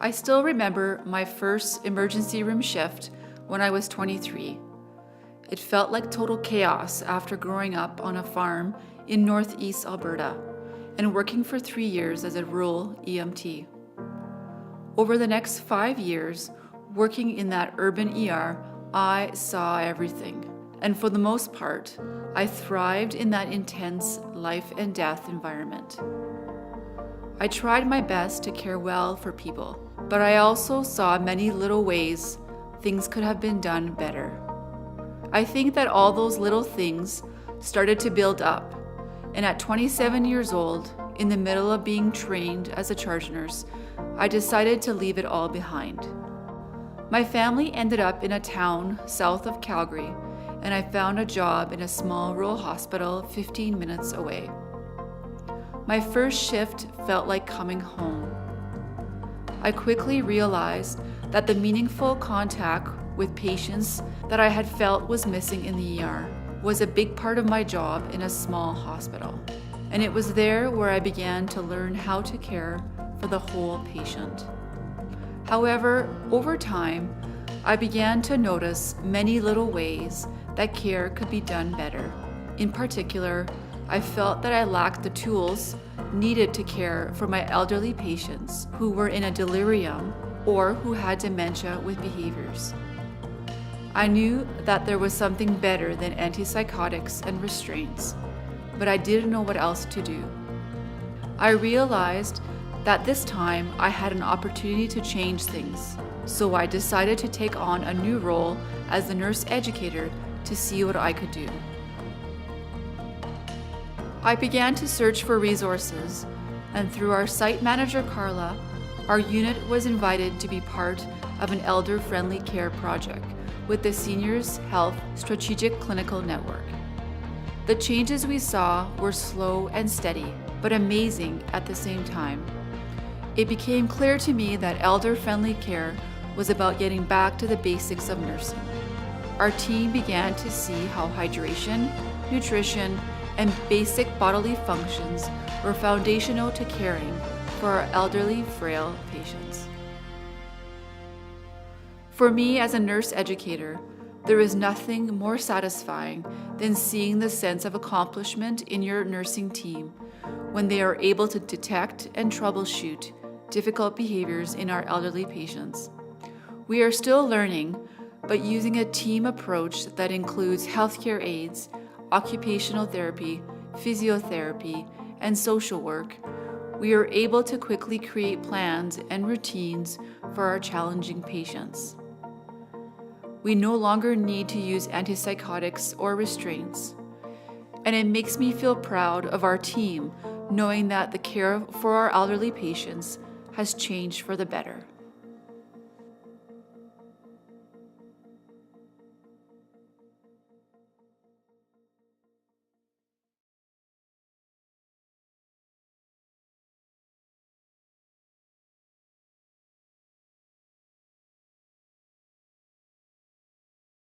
I still remember my first emergency room shift when I was 23. It felt like total chaos after growing up on a farm in northeast Alberta and working for 3 years as a rural EMT. Over the next 5 years, working in that urban ER, I saw everything. And for the most part, I thrived in that intense life and death environment. I tried my best to care well for people, but I also saw many little ways things could have been done better. I think that all those little things started to build up, and at 27 years old, in the middle of being trained as a charge nurse, I decided to leave it all behind. My family ended up in a town south of Calgary, and I found a job in a small rural hospital 15 minutes away. My first shift felt like coming home. I quickly realized that the meaningful contact with patients that I had felt was missing in the ER was a big part of my job in a small hospital. And it was there where I began to learn how to care for the whole patient. However, over time, I began to notice many little ways that care could be done better. In particular, I felt that I lacked the tools needed to care for my elderly patients who were in a delirium or who had dementia with behaviors. I knew that there was something better than antipsychotics and restraints, but I didn't know what else to do. I realized that this time I had an opportunity to change things, so I decided to take on a new role as a nurse educator to see what I could do. I began to search for resources, and through our site manager Carla, our unit was invited to be part of an elder-friendly care project with the Seniors Health Strategic Clinical Network. The changes we saw were slow and steady, but amazing at the same time. It became clear to me that elder-friendly care was about getting back to the basics of nursing. Our team began to see how hydration, nutrition, and basic bodily functions were foundational to caring for our elderly, frail patients. For me as a nurse educator, there is nothing more satisfying than seeing the sense of accomplishment in your nursing team when they are able to detect and troubleshoot difficult behaviors in our elderly patients. We are still learning, but using a team approach that includes healthcare aides, occupational therapy, physiotherapy, and social work, we are able to quickly create plans and routines for our challenging patients. We no longer need to use antipsychotics or restraints, and it makes me feel proud of our team knowing that the care for our elderly patients has changed for the better.